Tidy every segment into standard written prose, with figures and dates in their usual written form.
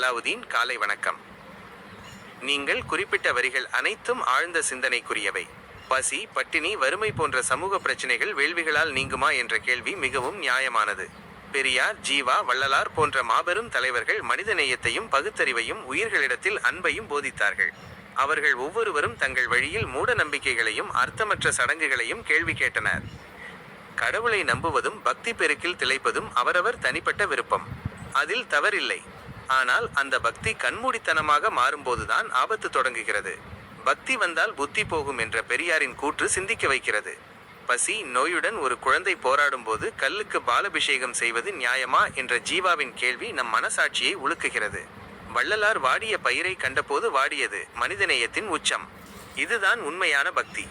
அலாவுதீன். காலை வணக்கம். நீங்கள் குறிப்பிட்ட வரிகள் அனைத்தும் ஆழ்ந்த சிந்தனைக்குரியவை. பசி, பட்டினி, வறுமை போன்ற சமூக பிரச்சினைகள் வேள்விகளால் நீங்குமா என்ற கேள்வி மிகவும் நியாயமானது. பெரியார், ஜீவா, வள்ளலார் போன்ற மாபெரும் தலைவர்கள் மனிதநேயத்தையும் பகுத்தறிவையும் உயிர்களிடத்தில் அன்பையும் போதித்தார்கள். அவர்கள் ஒவ்வொருவரும் தங்கள் வழியில் மூட நம்பிக்கைகளையும் அர்த்தமற்ற சடங்குகளையும் கேள்வி கேட்டனர். கடவுளை நம்புவதும் பக்தி பெருக்கில் திளைப்பதும் அவரவர் தனிப்பட்ட விருப்பம். அதில் தவறில்லை. ஆனால் அந்த பக்தி கண்மூடித்தனமாக மாறும்போதுதான் ஆபத்து தொடங்குகிறது. பக்தி வந்தால் புத்தி போகும் என்ற பெரியாரின் கூற்று சிந்திக்க வைக்கிறது. பசி, நோயுடன் ஒரு குழந்தை போராடும் போது கல்லுக்கு பாலபிஷேகம் செய்வது நியாயமா என்ற ஜீவாவின் கேள்வி நம் மனசாட்சியை உலுக்குகிறது. வள்ளலார் வாடிய பயிரை கண்டபோது வாடியது மனிதநேயத்தின் உச்சம். இதுதான் உண்மையான பக்தி.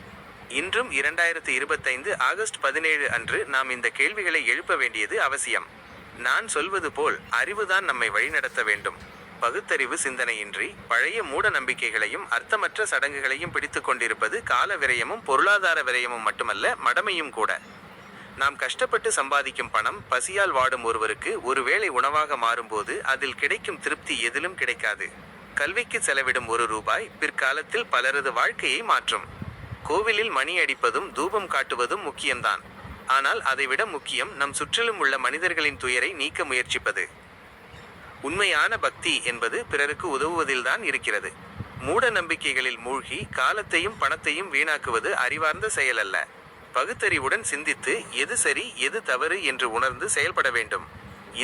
இன்றும் 2025 ஆகஸ்ட் 17 அன்று நாம் இந்த கேள்விகளை எழுப்ப வேண்டியது அவசியம். நான் சொல்வது போல் அறிவுதான் நம்மை வழிநடத்த வேண்டும். பகுத்தறிவு சிந்தனையின்றி பழைய மூட நம்பிக்கைகளையும் அர்த்தமற்ற சடங்குகளையும் பிடித்து கொண்டிருப்பது கால விரயமும் பொருளாதார விரயமும் மட்டுமல்ல, மடமையும் கூட. நாம் கஷ்டப்பட்டு சம்பாதிக்கும் பணம் பசியால் வாடும் ஒருவருக்கு ஒருவேளை உணவாக மாறும்போது அதில் கிடைக்கும் திருப்தி எதிலும் கிடைக்காது. கல்விக்கு செலவிடும் ₹1 பிற்காலத்தில் பலரது வாழ்க்கையை மாற்றும். கோவிலில் மணி அடிப்பதும் தூபம் காட்டுவதும் முக்கியம்தான். ஆனால் அதைவிட முக்கியம் நம் சுற்றிலும் உள்ள மனிதர்களின் துயரை நீக்க முயற்சிப்பது. உண்மையான பக்தி என்பது பிறருக்கு உதவுவதில்தான் இருக்கிறது. மூட நம்பிக்கைகளில் மூழ்கி காலத்தையும் பணத்தையும் வீணாக்குவது அறிவார்ந்த செயலல்ல. பகுத்தறிவுடன் சிந்தித்து எது சரி எது தவறு என்று உணர்ந்து செயல்பட வேண்டும்.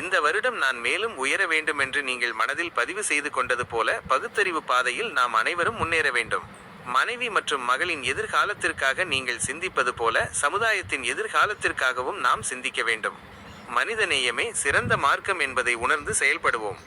இந்த வருடம் நான் மேலும் உயர வேண்டும் என்று நீங்கள் மனதில் பதிவு செய்து கொண்டது போல பகுத்தறிவு பாதையில் நாம் அனைவரும் முன்னேற வேண்டும். மனைவி மற்றும் மகளின் எதிர்காலத்திற்காக நீங்கள் சிந்திப்பது போல சமுதாயத்தின் எதிர்காலத்திற்காகவும் நாம் சிந்திக்க வேண்டும். மனிதநேயமே சிறந்த மார்க்கம் என்பதை உணர்ந்து செயல்படுவோம்.